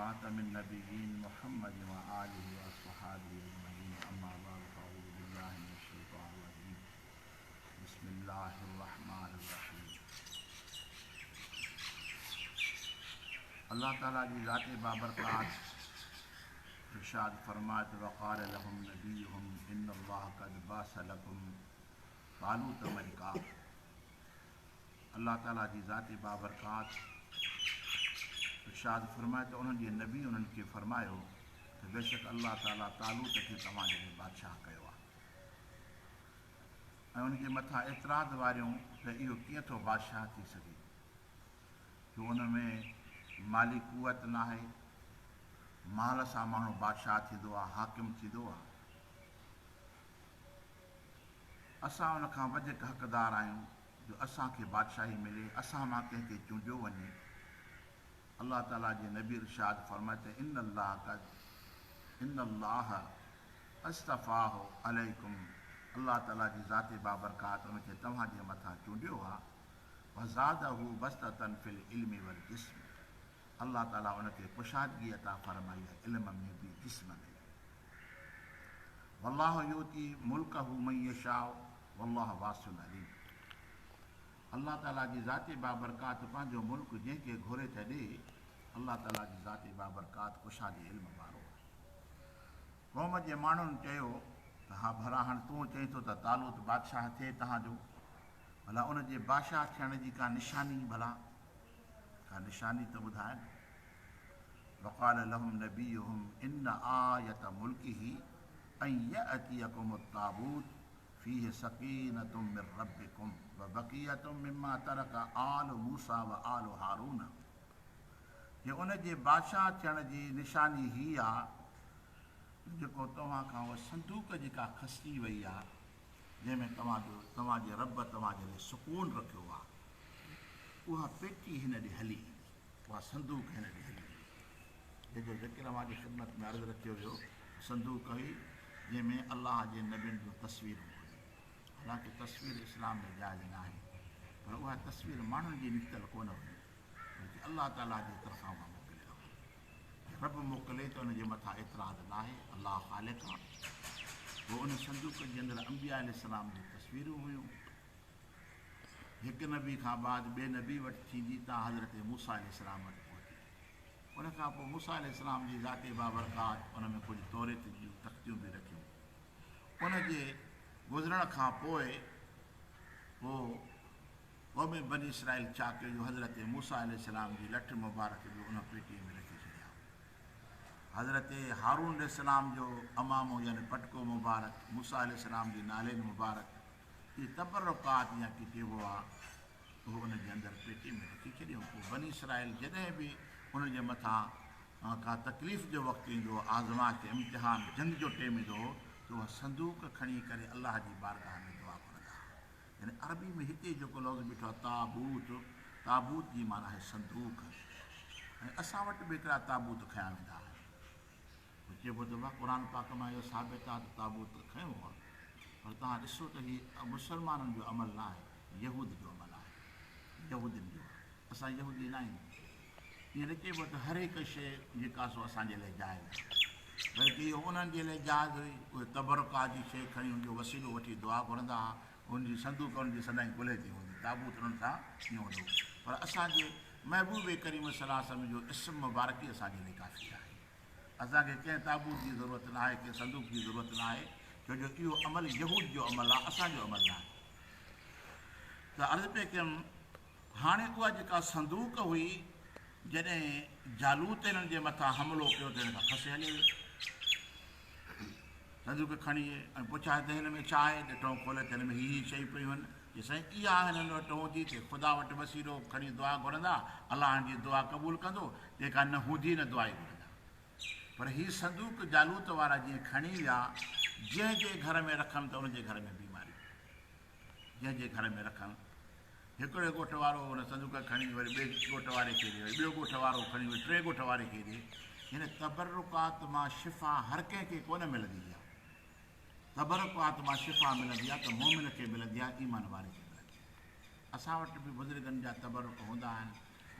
ख़ातमिन नबिय्यीन मुहम्मद व आलिहि व अस्हाबिहि अजमईन अम्मा बअद फ़अऊज़ु बिल्लाहि मिनश शैतानिर रजीम बिस्मिल्लाहिर रहमानिर रहीम। अल्लाह ताला जी ज़ात बाबरकात इरशाद फरमात वक़ाल लहुम नबियुहुम इन्नल्लाह क़द बअस लकुम तालूत मलिका। अल्लाह ताला जी ज़ात बाबरकात इरशाद फरमाए त उन्हनि जे नबी उन्हनि खे फरमायो त बेशक अल्लाह ताला तालूत खे तव्हां जे बादशाह कयो आहे ऐं उनजे मथां एतिराज़ वारियूं त इहो कीअं थो बादशाह थी सघे जो उन में माली कुवत न आहे, माल सां माण्हू बादशाह थींदो आहे, हाकिम थींदो आहे। असां उन खां वधीक हक़दार आहियूं जो असांखे बादशाही मिले, असां मां कंहिंखे चूंडियो वञे। अल्लाह ताला जे नबी इरशाद फरमाए त इन्नल्लाह अस्तफ़ाहु अलैकुम। अल्लाह ताला जी ज़ात बाबरकात उनखे तव्हांजे मथां चूंडियो आहे। वज़ादहु बस्ततन फिल इल्मि वल जिस्म। अल्लाह ताला उनखे कुशादगी अता फरमाई आहे, इल्म में बि जिस्म में। वल्लाहु युती मुल्कहु मन यशाउ वल्लाहु वासिउन अलीम। अल्लाह ताला जी ज़ात बाबरकात पंहिंजो मुल्क जंहिंखे घुरे त ॾे। अल्लाह ताला जी ज़ात बाबरकात कुशादी इल्म वारो आहे। क़ौम जे माण्हुनि चयो त हा भला हाणे तूं चईं थो त तालूत बादशाह थिए तव्हांजो, भला उनजे बादशाह थियण जी का निशानी, भला का निशानी त ॿुधाए न। वक़ाल लहुम नबियुहुम इन आयत मुल्किही अन यअतियकुम ताबूत फीहि सकीनतुम मिर रब्बिकुम व बक़ियतुम मिम्मा तरक आल मूसा व आल हारून। ये उनजे बादशाह थियण जी निशानी ही आहे जेको तव्हां खां उहा संदूक जेका खसी वई आहे, जंहिंमें तव्हांजे रब तव्हांजे लाइ सुकून रखियो आहे, उहा पेटी हिन ॾे हली, उहा संदूक हिन ॾे हली, जंहिंजो ज़िक्र मां जी ख़िदमत में अर्ज़ु रखियो वियो। संदूक हुई जंहिंमें अल्लाह जे नबियुनि जूं तस्वीरूं हुयूं। हालांकि तस्वीर इस्लाम में जाइज़ न आहे, पर उहा तस्वीर माण्हुनि जी निकितल कोन हुई, बल्कि अल्लाह ताला जी तरफ़ां उहा मोकिलियल हुई। रब मोकिले त उनजे मथां एतिराज़ न आहे, अल्लाह ख़ालिक़ आहे। पोइ उन संदूक जे अंदरि अंबिया अलैहिस्सलाम जूं तस्वीरूं हुयूं। हिकु नबी खां बाद ॿिए नबी वटि थींदी त हज़रत मूसा अलैहिस्सलाम वटि पहुती। उनखां पोइ मूसा अलैहिस्सलाम जी ज़ात बाबरकात उन में कुझु तौरेत जूं तख़्तियूं बि रखियूं। उनजे गुज़रण खां पोइ क़ौम बनी इसराइल छा कयो, हज़रत मूसा अलैहिस्सलाम जी लठ मुबारक बि उन पेटीअ में रखी छॾिया। हज़रत हारून अलैहिस्सलाम जो अमामो यानी पटको मुबारक, मूसा अलैहिस्सलाम जी नालेन मुबारक, इहे तबरुकात या की चइबो आहे, उहो उनजे अंदरि पेटी में रखी छॾियूं। पोइ बनी इसराइल जॾहिं बि उनजे मथां का तकलीफ़ जो वक़्तु ईंदो, आज़माइश इम्तिहान जंग जो टेम ईंदो, त उहा संदूक खणी करे अल्लाह जी बारगाह में दुआ कंदा। यानी अरबी में हिते जेको लफ़्ज़ बीठो आहे ताबूत, ताबूत जी माना आहे संदूक। ऐं असां वटि बि हिकिड़ा ताबूत खयां वेंदा आहिनि। चइबो त वाह क़ुर पाक मां इहो साबित आहे त ताबूत खयो आहे, पर तव्हां ॾिसो त हीअ मुसलमाननि जो अमल न आहे, यहूद जो अमल आहे, यहूदियुनि जो। असां यहूदी न आहियूं। ईअं न चइबो त हर हिकु शइ जेका सो असांजे लाइ जाइज़ आहे, बल्कि इहो उन्हनि जे लाइ जाइज़ हुई। उहे तबरुकात जी शइ खणी हुनजो वसीलो वठी दुआ घुरंदा हुआ, हुनजी संदूक हुनजी सदाईं ॻुले थी हूंदी, ताबूत उन्हनि सां कीअं हूंदो। पर असांजे महबूब करीम सल्लल्लाहु अलैहि वसल्लम जो इस्म मुबारक ई असांजे लाइ काफ़ी आहे। असांखे कंहिं ताबूत जी ज़रूरत न आहे, कंहिं संदूक जी ज़रूरत न आहे, छो जो इहो अमल यहूद जो अमल आहे, असांजो अमल न आहे। त अर्ज़ु पिए कयुमि, हाणे उहा जेका संदूक हुई, जॾहिं जालूत हिननि जे मथां हमिलो कयो त हिन खां खसे हली वियो। संदूक खणी ऐं पुछाए त हिन में छा आहे, ॾिठो खोले त हिन में हीअ शयूं पियूं आहिनि। जे साईं इहा हिननि वटि हूंदी त ख़ुदा वटि वसीलो खणी दुआ घुरंदा, अलाह जी दुआ क़बूल कंदो, जेका न हूंदी न दुआ ई घुरंदा। पर हीअ संदूक जालूत वारा जीअं खणी विया, जंहिंजे घर में रखनि त उनजे घर में बीमारी, जंहिंजे घर में रखनि। हिकिड़े ॻोठ वारो हुन संदूक खणी वरी ॿिए ॻोठ वारे खे ॾे, वरी ॿियो ॻोठ वारो खणी वरी टे ॻोठ वारे खे ॾे। हिन तबरुकात मां शिफ़ा हर कंहिंखे कोन मिलंदी आहे। तबरुकात मां शिफ़ा मिलंदी आहे त मोमिन खे मिलंदी आहे, ईमान वारे खे मिलंदी आहे। असां वटि बि बुज़ुर्गनि जा तबरुक हूंदा आहिनि,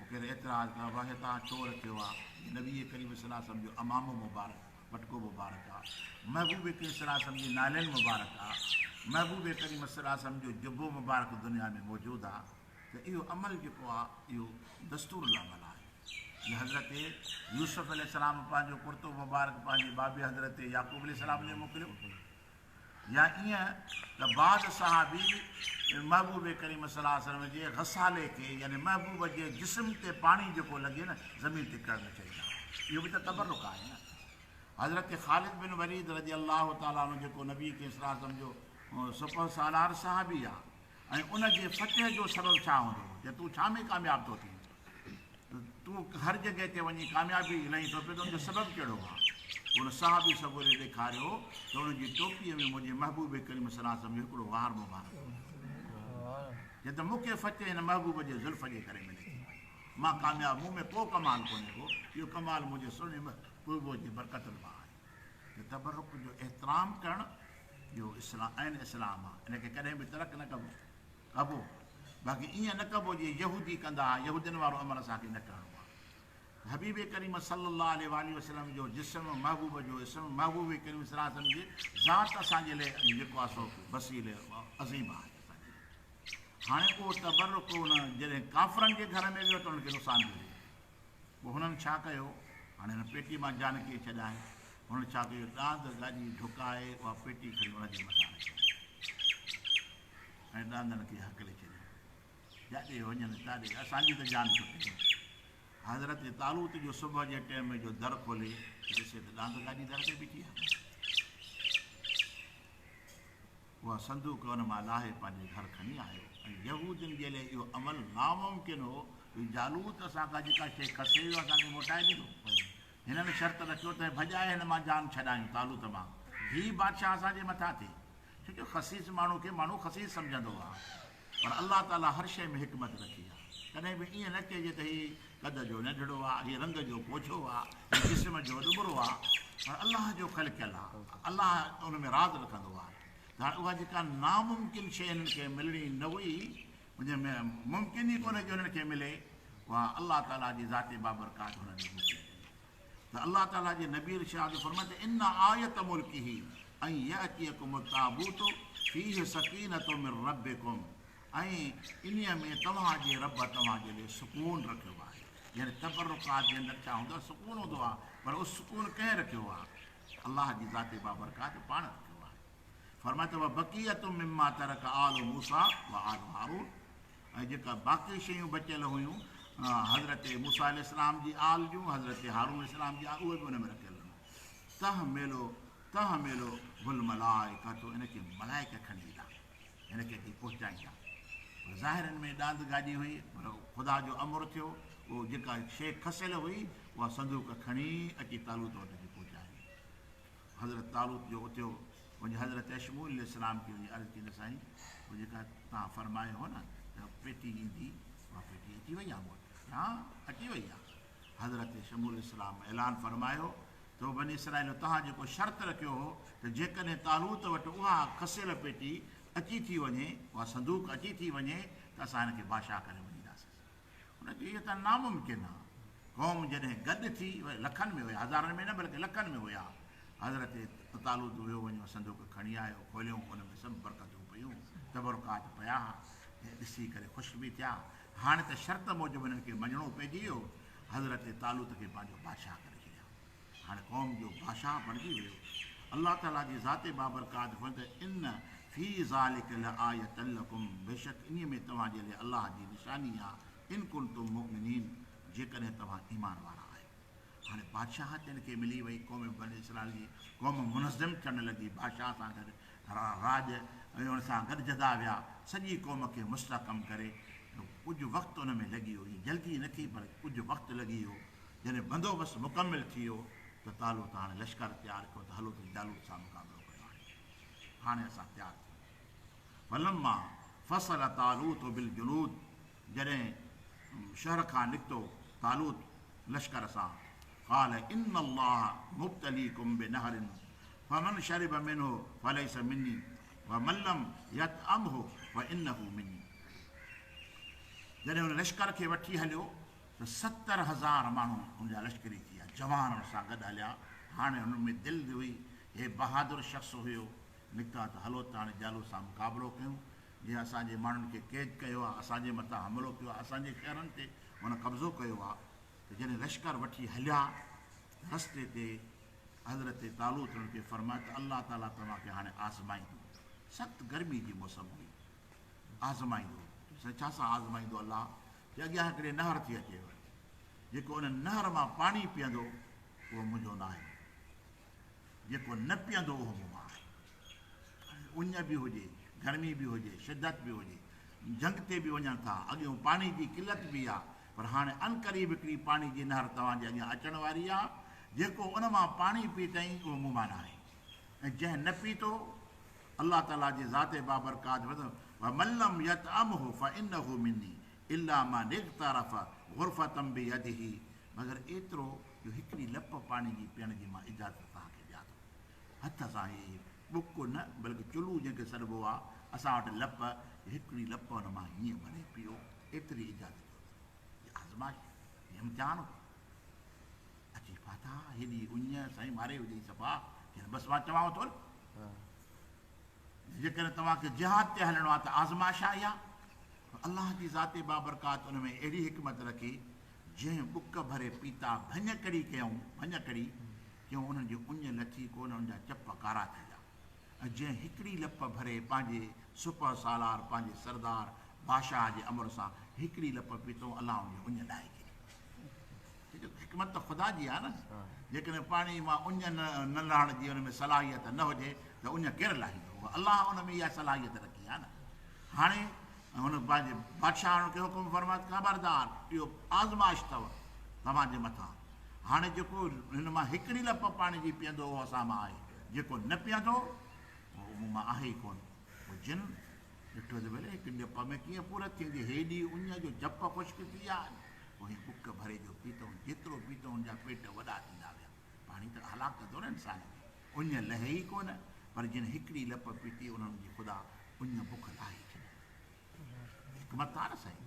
कहिड़े एतिराज़ कयो भाई तव्हां छो रखियो आहे नबी करीम सलाह सम्झो अमामो मुबारक पटको मुबारक आहे महबूब करीम सलाह सम्झी नालनि मुबारक आहे महबूब करीम सलाह सम्झो जुबो मुबारक दुनिया में मौजूदु आहे त इहो अमल जेको आहे इहो दस्तूर अमल आहे ये हज़रत यूसुफ अलैहिस्सलाम पंहिंजो कुर्तो मुबारक पंहिंजी बाबी हज़रत याकूब अलैहिस्सलाम ने मोकिलियो या ईअं त बाद सहाबी महबूब करीम सलाह वसल्लम जे गसाले खे यानी महबूब जे जिस्म ते पाणी जेको लॻे न ज़मीन ते करणु चाहिए इहो बि त तबरुक आहे न हज़रत ख़ालिद बिन वलीद रज़ी अल्लाह ताला अन्हु जेको नबी खे सलाह सम्झो सुपर सालार सहाबी आहे ऐं उनजे फतेह जो सबबु छा हूंदो जे तूं छा में कामयाबु थो थी तूं हर जॻह ते वञी कामयाबी इलाही थो पिए त उनजो सबबु कहिड़ो आहे उन साहबी सबूरे ॾेखारियो त उनजी टोपीअ में मुंहिंजे महबूब करीम सलाह सम्झो हिकिड़ो वार मुबारक जे त मूंखे फतेह हिन महबूब जे ज़ुल्फ़ जे करे मिले मां कामयाबु मूं में को कमाल कोन्हे को इहो कमाल मुंहिंजे सुहिणे महबूब जी बरकतुनि मां आहे त तबरुक जो एतिराम करणु इहो इस्लाम आहिनि इस्लाम आहे इनखे कॾहिं बि तरक न कबो कबो बाक़ी ईअं न कबो जीअं यहूदी कंदा यहूदियुनि वारो अमल असांखे न करिणो आहे हबीब करीम सल्लल्लाहु अलैहि वसल्लम जो जिस्म महबूब जो इस्म महबूब करीम सलाह सम्झे ज़ात असांजे लाइ जेको आहे सो वसीले अज़ीम आहे हाणे उहो तबरुक उन जॾहिं काफ़रनि जे घर में वियो त उनखे नुक़सानु थी वियो पोइ हुननि छा कयो हाणे हिन पेटी मां जान खे छॾाए हुननि छा कयो ॾांद गाॾी ढुकाए उहा पेटी खणी हुनजे मथां रखी ऐं ॾांदनि खे हकले छॾियो जाॾे वञनि ताॾे असांजी त जान छुटी हज़रत तालूत जो सुबुह जे टाइम जो दर खोले ॾिसे त ॾांद गाॾी दर ते बीठी आहे उहा संदूक हुन मां लाहे पंहिंजे घर खणी आयो ऐं यहूदियुनि जे लाइ इहो अमल नामुमकिन हो जालूत असांखां जेका शइ खसे वियो असांखे मोटाए ॾिनो हिननि शर्त रखियो त भॼाए हिन मां जान छॾायूं तालूत मां हीउ बादशाह असांजे मथां थिए छोजो ख़सीस माण्हू खे माण्हू ख़सीस सम्झंदो आहे पर अलाह ताला हर शइ में हिकमत रखी आहे कॾहिं बि ईअं न चइजे त हीउ कद जो नंढड़ो आहे हीउ रंग जो पोछो आहे हीउ जिस्म जो ॾुबरो आहे पर अलाह जो ख़लकियलु आहे अलाह उन में राज़ रखंदो आहे त हाणे उहा जेका नामुमकिन शइ हिननि खे मिलणी न हुई मुंहिंजे में मुमकिन ई कोन्हे जो हुननि खे मिले उहा अलाह ताला जी ज़ाती बाबरकात हुननि खे मोकिले त अलाह ताला जे नबी इरशाद फरमाए त इन आयत मुल्की ऐं यअतियकुम ताबूत फीह सकीनतु मिन रब्बिकुम ऐं इन्हीअ में तव्हांजे रब तव्हांजे लाइ सुकून रखियो आहे यानी तबरुकात जे अंदरि छा हूंदो आहे सुकून हूंदो आहे पर उहो सुकून कंहिं रखियो आहे अलाह जी ज़ाती बाबरकात पाण रखियो आहे फरमाए त बक़ीयतु मिम्मा तरक आल मूसा व आल हारून ऐं जेका बाक़ी शयूं बचियल हुयूं हज़रत मूसा अलैहिस्सलाम जी आल जूं हज़रत हारून अलैहिस्सलाम जी आल उहे बि हुन में रखियल आहिनि तह मेलो गुल मलाइका तो इनखे मलाइक खणी ईंदा हिनखे पहुचाईंदा ज़ाहिरनि में ॾांद गाॾी हुई पर ख़ुदा जो अमर थियो उहो जेका शइ खसियल हुई उहा संदूक खणी अची तालूत वटि जी पहुचाई हज़रत तालूत जो उथियो मुंहिंजे हज़रत शमूल अलैहिस्सलाम खे वञी अर्ज़ु कई साईं उहो जेका तव्हां फरमायो हो न त पेटी ईंदी उहा पेटी अची वई आहे मूं वटि हा अची वई आहे हज़रत शमूल अलैहिस्सलाम ऐलान फरमायो त बनी इसराइल तव्हां जेको शर्त रखियो हो त जेकॾहिं तालूत वटि उहा खसियल पेटी अची थी वञे उहा संदूक अची थी वञे त असां हिनखे बादशाह करे वञींदासीं हुनखे इहो त नामुमकिन आहे क़ौम जॾहिं गॾु थी लखनि में हुया हज़ारनि में न बल्कि लखनि में हुया हज़रत तालूत वियो वञो संदूक खणी आयो खोलियो उन में सभु बरकतूं पियूं तबरुकात पिया ॾिसी करे ख़ुशि बि थिया हाणे त शर्त मूजिबि हिननि खे मञिणो पइजी वियो हज़रत तालूत खे पंहिंजो बादशाह करे छॾिया हाणे क़ौम जो बादशाह बणिजी वियो अलाह ताला जी ज़ाते बाबरकात इन फी ज़ालिक लआयतन लकुम बेशक इन में तव्हांजे लाइ अलाह जी निशानी आहे इन कुंतुम मुमिनीन जेकॾहिं तव्हां ईमान वारा आहियो हाणे बादशाह तिन खे मिली वई क़ौम बनी इसराइल जी क़ौम मुनज़्ज़म थियणु लॻी बादशाह सां गॾु राज ऐं हुन सां गॾिजंदा विया सॼी क़ौम खे मुस्तहकम करे कुझु वक़्तु हुन में लॻी वियो जल्दी न थी पर कुझु वक़्तु लॻी वियो जॾहिं बंदोबस्तु मुकमिल थी वियो त तालूत हाणे लश्कर तयारु कयो त हलो त जालूत सां मुक़ाबिलो कयो हाणे असां तयारु थियूं फलम्मा फसल तालूत बिल जुनूद जॾहिं शहर खां निकितो तालूत लश्कर सां क़ाल इन अल्लाह मुब्तलीकुम बिनहरिन फमन शरिब मिन्हु फलैस मिन्नी व मन लम यतअमहु फ़इन्नहु मिन्नी जॾहिं हुन लश्कर खे वठी हलियो त 70,000 माण्हू हुनजा लश्करी थी विया, जवान हुन सां गॾु हलिया। हाणे हुन में दिलि हुई, हे बहादुर शख़्स हुयो, निकिता त हलो त हाणे जालू सां मुक़ाबिलो कयूं। जीअं असांजे माण्हुनि खे क़ैद कयो आहे, असांजे मथां हमिलो कयो आहे, असांजे शहरनि ते हुन कब्ज़ो कयो आहे। त जॾहिं लश्कर वठी हलिया, रस्ते ते हज़रत तालूत हुनखे फरमायो त अलाह ताला तव्हांखे हाणे आज़माईंदो। सख़्तु गर्मी जी मौसम हुई, आज़माईंदो। छा सां आज़माईंदो अलाह? की अॻियां हिकिड़े नहर थी अचेव, जेको उन नहर मां पाणी पीअंदो उहो मुंहिंजो न आहे, जेको न पीअंदो उहो मूं मां आहे। उञ बि हुजे, गर्मी बि हुजे, शिदत बि हुजे, जंग ते बि वञनि था, अॻियों पाणी जी किलत बि आहे, पर हाणे अनक़रीब हिकिड़ी पाणी जी नहर तव्हांजे अॻियां अचण वारी आहे, जेको उन मां पाणी पी अथई उहो मूं मां न आहे। ऐं जंहिं न पीतो, अलाह ताला जे ज़ाते बाबरकात मल्लम यतअमहु फइन्नहु मिन्नी इल्ला मा निग़्तरफ़ ग़ुरफ़तम बियदिही, मगर एतिरो जो हिकिड़ी लप पाणी जी पीअण जी मां इजाज़त तव्हांखे ॾियां थो। हथ सां इहे बुक न बल्कि चुल्हू जंहिंखे सॾिबो आहे, असां वटि लप, हिकिड़ी लप हुन मां हीअं भरे पियो, एतिरी इजाज़त आज़माइश इम्तिहान अची पाता। हेॾी उञ साईं मारे विझी सफ़ा, बसि मां चवांव थो न, जेकॾहिं तव्हांखे जिहाद ते हलणो आहे त आज़माइश आहे इहा। अलाह जी ज़ाते बाबरकात उन में अहिड़ी हिकमत रखी, जंहिं बुक भरे पीता, भञ कड़ी कयूं, भञ कड़ी क्यों उन्हनि जी उञ लथी कोन, उन्हनि जा चप कारा थी विया। ऐं जंहिं हिकिड़ी लप भरे पंहिंजे सुपर सालार, पंहिंजे सरदार बादशाह जे अमर सां हिकिड़ी लप पीतो, अलाह उनजी उञ लाहे छॾी। हिकमत त ख़ुदा जी आहे न। जेकॾहिं पाणी मां उञ न लहण जी हुन में सलाहियत न हुजे त उञ केरु लाहींदो? अलाह उन में इहा सलाहियत रखी आहे न। हाणे हुन पंहिंजे बादशाह खे हुकुम फरमायो, ख़बरदार इहो आज़माइश अथव तव्हांजे मथां। हाणे जेको हिन मां हिकिड़ी लप पाणी जी पीअंदो उहो असां मां आहे, जेको न पीअंदो उहो मूं मां आहे ई कोन। उहो जिन ॾिठो त भले हिकु लप में कीअं पूरत थींदी, हेॾी उञ जो जप ख़ुश्क थी विया आहिनि। उहे बुक भरे जो पीतो, जेतिरो पीतो हुनजा पेट वॾा थींदा विया। पाणी त हलाक कंदो न इंसान खे, उञ लहे ई कोन, पर जिन हिकिड़ी लप पीती उन्हनि जी ख़ुदा उञ बुख लाहे छॾी। हिकमत आहे न साईं।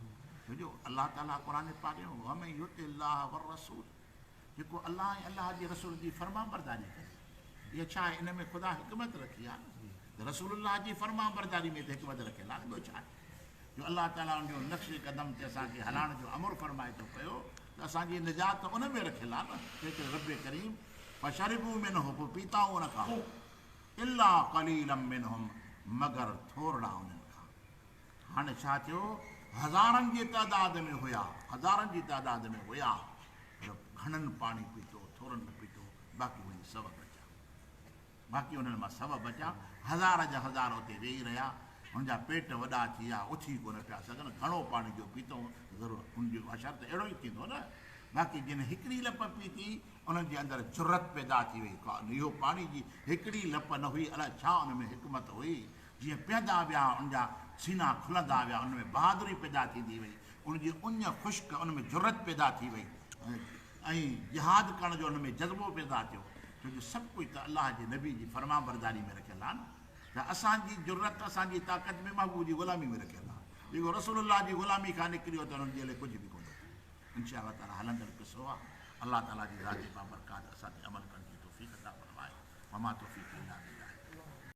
छोजो अलाह ताला क़ुर पाक में वमन युतिल्लाह वर रसूल, जेको अलाह ऐं अलाह जे रसूल जी फर्मा बरदारी करे, इहा छा आहे? इन में ख़ुदा हिकमत रखी आहे न। रसूलुल्लाह जी फर्मा बरदारी में त हिकमत रखियलु आहे न, ॿियो छा आहे? जो अलाह ताला उनजो नक्श क़दम ते असांखे हलाइण जो अमर फरमाए थो पियो, त असांजी निजात उन में रखियलु आहे न। जेके रब करीम फशरिबू मिनहु, पोइ पीता उन खां, इल्ला क़लीलम मिनहुम, मगर थोरा उन्हनि खां। हाणे छा थियो? हज़ारनि जी तादाद में हुया, हज़ारनि जी तादाद में हुया, पर घणनि पाणी पीतो, थोरनि न पीतो, बाक़ी वञी सब बचा, बाक़ी उन्हनि मां सब बचा। हज़ार जा हज़ार उते वेही रहिया, हुनजा पेट वॾा थी विया, उथी कोन पिया सघनि। घणो पाणी जो पीतो ज़रूरु हुनजो अशर त अहिड़ो ई थींदो न। बाक़ी जिन हिकिड़ी लप पीती उन्हनि जे अंदरि जुरत पैदा थी वई। इहो पाणी जी हिकिड़ी लप न हुई, अलाए छा उन में हिकमत हुई। जीअं पीअंदा विया उनजा सीना खुलंदा विया, उन में बहादुरी पैदा थींदी वई, उनजी उञ ख़ुश्क, उन में जुरत पैदा थी वई, ऐं जिहाद करण जो उन में जज़्बो पैदा थियो। छोजो सभु कुझु त अलाह जे नबी जी फर्मा बरदारी में रखियलु आहे न। त असांजी ज़रूरत, असांजी ताक़त में महबूब जी ग़ुलामी में रखियलु आहे। जेको रसूलुल्लाह जी ग़ुलामी खां निकिरियो त हुननि जे लाइ कुझु बि कोन थियो। इंशा अलाह ताला हलंदड़ क़िसो आहे। अलाह ताला जी ज़ात बाबरकात असां ते अमल करण जी तौफ़ीक़ अता फरमाए। वमा तौफ़ीक़ इल्ला बिल्लाह।